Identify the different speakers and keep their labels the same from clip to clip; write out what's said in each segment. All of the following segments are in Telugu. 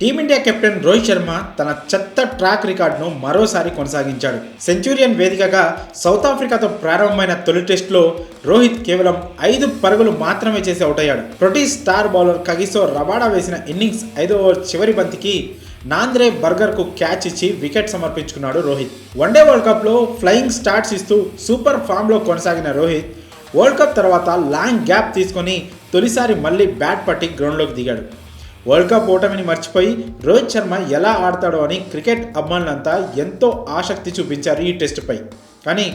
Speaker 1: టీమిండియా కెప్టెన్ రోహిత్ శర్మ తన చెత్త ట్రాక్ రికార్డును మరోసారి కొనసాగించాడు. సెంచురియన్ వేదికగా సౌత్ ఆఫ్రికాతో ప్రారంభమైన తొలి టెస్టులో రోహిత్ కేవలం 5 పరుగులు మాత్రమే చేసి అవుట్ అయ్యాడు. ప్రొటీ స్టార్ బౌలర్ కగిసో రబాడా వేసిన ఇన్నింగ్స్ 5వ ఓవర్ చివరి బంతికి నాంద్రే బర్గర్కు క్యాచ్ ఇచ్చి వికెట్ సమర్పించుకున్నాడు రోహిత్. వన్డే వరల్డ్ కప్లో ఫ్లయింగ్ స్టార్ట్స్ ఇస్తూ సూపర్ ఫామ్లో కొనసాగిన రోహిత్ వరల్డ్ కప్ తర్వాత లాంగ్ గ్యాప్ తీసుకొని తొలిసారి మళ్ళీ బ్యాట్ పట్టి గ్రౌండ్లోకి దిగాడు. వరల్డ్ కప్ ఓటమిని మర్చిపోయి రోహిత్ శర్మ ఎలా ఆడతాడో అని క్రికెట్ అభిమానులంతా ఎంతో ఆసక్తి చూపించారు ఈ టెస్టుపై. కానీ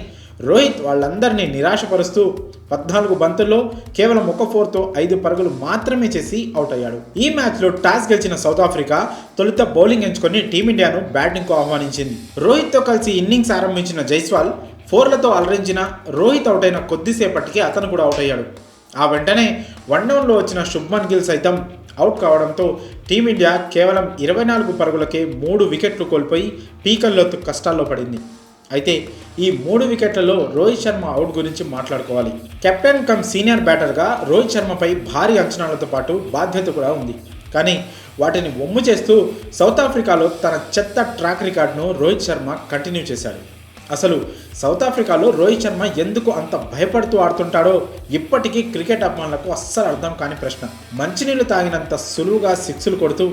Speaker 1: రోహిత్ వాళ్ళందరినీ నిరాశపరుస్తూ 14 బంతుల్లో కేవలం 1 4తో 5 పరుగులు మాత్రమే చేసి అవుట్ అయ్యాడు. ఈ మ్యాచ్లో టాస్ గెలిచిన సౌత్ ఆఫ్రికా తొలుత బౌలింగ్ ఎంచుకొని టీమిండియాను బ్యాటింగ్కు ఆహ్వానించింది. రోహిత్తో కలిసి ఇన్నింగ్స్ ఆరంభించిన జైస్వాల్ 4లతో అలరించిన రోహిత్ అవుట్ అయిన కొద్దిసేపటికి అతను కూడా అవుట్ అయ్యాడు. ఆ వెంటనే వన్డౌన్లో వచ్చిన శుభ్మన్ గిల్ సైతం అవుట్ కావడంతో టీమిండియా కేవలం 24 పరుగులకే 3 వికెట్లు కోల్పోయి పీకల్లో కష్టాల్లో పడింది. అయితే ఈ 3 వికెట్లలో రోహిత్ శర్మ అవుట్ గురించి మాట్లాడుకోవాలి. కెప్టెన్ కమ్ సీనియర్ బ్యాటర్గా రోహిత్ శర్మపై భారీ అంచనాలతో పాటు బాధ్యత కూడా ఉంది. కానీ వాటిని వమ్ము చేస్తూ సౌత్ ఆఫ్రికాలో తన చెత్త ట్రాక్ రికార్డును రోహిత్ శర్మ కంటిన్యూ చేశాడు. అసలు సౌత్ ఆఫ్రికాలో రోహిత్ శర్మ ఎందుకు అంత భయపడుతూ ఆడుతుంటాడో ఇప్పటికీ క్రికెట్ అభిమానులకు అస్సలు అర్థం కాని ప్రశ్న. మంచినీళ్ళు తాగినంత సులువుగా సిక్స్లు కొడుతూ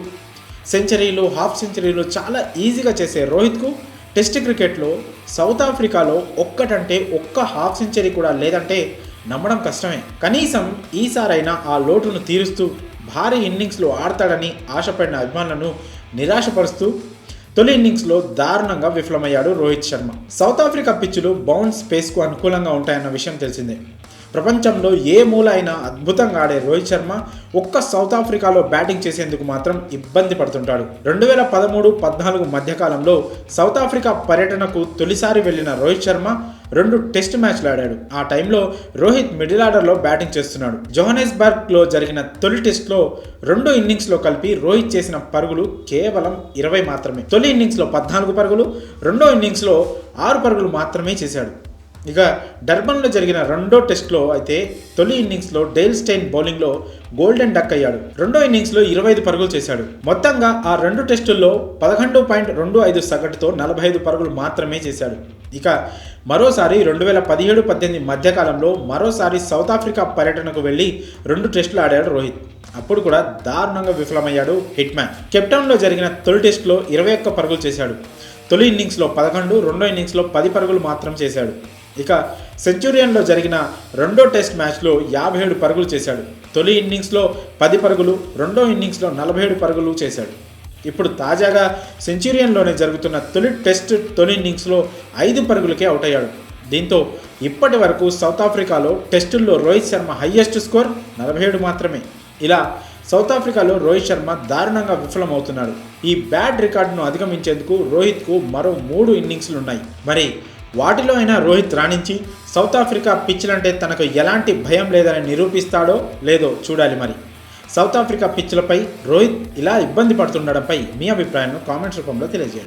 Speaker 1: సెంచరీలు, హాఫ్ సెంచరీలు చాలా ఈజీగా చేసే రోహిత్కు టెస్ట్ క్రికెట్లో సౌత్ ఆఫ్రికాలో ఒక్కటంటే ఒక్క హాఫ్ సెంచరీ కూడా లేదంటే నమ్మడం కష్టమే. కనీసం ఈసారైనా ఆ లోటును తీరుస్తూ భారీ ఇన్నింగ్స్లో ఆడతాడని ఆశపడిన అభిమానులను నిరాశపరుస్తూ తొలి ఇన్నింగ్స్లో దారుణంగా విఫలమయ్యాడు రోహిత్ శర్మ. సౌత్ ఆఫ్రికా పిచ్చులు బౌన్స్ స్పేస్కు అనుకూలంగా ఉంటాయన్న విషయం తెలిసిందే. ప్రపంచంలో ఏ మూల అయినా అద్భుతంగా ఆడే రోహిత్ శర్మ ఒక్క సౌత్ ఆఫ్రికాలో బ్యాటింగ్ చేసేందుకు మాత్రం ఇబ్బంది పడుతుంటాడు. 2013-14 మధ్యకాలంలో సౌత్ ఆఫ్రికా పర్యటనకు తొలిసారి వెళ్లిన రోహిత్ శర్మ 2 టెస్ట్ మ్యాచ్లు ఆడాడు. ఆ టైంలో రోహిత్ మిడిల్ ఆర్డర్లో బ్యాటింగ్ చేస్తున్నాడు. జోహన్నెస్బర్గ్లో జరిగిన తొలి టెస్ట్లో 2 ఇన్నింగ్స్లో కలిపి రోహిత్ చేసిన పరుగులు కేవలం 20 మాత్రమే. తొలి ఇన్నింగ్స్లో 14 పరుగులు, రెండో ఇన్నింగ్స్లో 6 పరుగులు మాత్రమే చేశాడు. ఇక డర్బన్లో జరిగిన రెండో టెస్ట్లో అయితే తొలి ఇన్నింగ్స్లో డేల్ స్టెయిన్ బౌలింగ్లో గోల్డెన్ డక్ అయ్యాడు. రెండో ఇన్నింగ్స్లో 25 పరుగులు చేశాడు. మొత్తంగా ఆ 2 టెస్టుల్లో 11.25 సగటుతో 45 పరుగులు మాత్రమే చేశాడు. ఇక మరోసారి 2017-18 మధ్యకాలంలో మరోసారి సౌత్ ఆఫ్రికా పర్యటనకు వెళ్ళి 2 టెస్టులు ఆడాడు రోహిత్. అప్పుడు కూడా దారుణంగా విఫలమయ్యాడు హిట్ మ్యాన్. కెప్టౌన్లో జరిగిన తొలి టెస్టులో 21 పరుగులు చేశాడు. తొలి ఇన్నింగ్స్లో 11, రెండో ఇన్నింగ్స్లో 10 పరుగులు మాత్రం చేశాడు. ఇక సెంచురియన్లో జరిగిన రెండో టెస్ట్ మ్యాచ్లో 57 పరుగులు చేశాడు. తొలి ఇన్నింగ్స్లో 10 పరుగులు, రెండో ఇన్నింగ్స్లో 47 పరుగులు చేశాడు. ఇప్పుడు తాజాగా సెంచురియన్లోనే జరుగుతున్న తొలి టెస్ట్ తొలి ఇన్నింగ్స్లో 5 పరుగులకే అవుట్ అయ్యాడు. దీంతో ఇప్పటి వరకు సౌత్ ఆఫ్రికాలో టెస్టుల్లో రోహిత్ శర్మ హయ్యెస్ట్ స్కోర్ 47 మాత్రమే. ఇలా సౌత్ ఆఫ్రికాలో రోహిత్ శర్మ దారుణంగా విఫలమవుతున్నాడు. ఈ బ్యాడ్ రికార్డును అధిగమించేందుకు రోహిత్కు మరో 3 ఇన్నింగ్స్లు ఉన్నాయి. మరి వాటిలో అయినా రోహిత్ రాణించి సౌత్ ఆఫ్రికా పిచ్లంటే తనకు ఎలాంటి భయం లేదని నిరూపిస్తాడో లేదో చూడాలి. మరి సౌత్ ఆఫ్రికా పిచ్లపై రోహిత్ ఇలా ఇబ్బంది పడుతుండడంపై మీ అభిప్రాయాన్ని కామెంట్స్ రూపంలో తెలియజేయండి.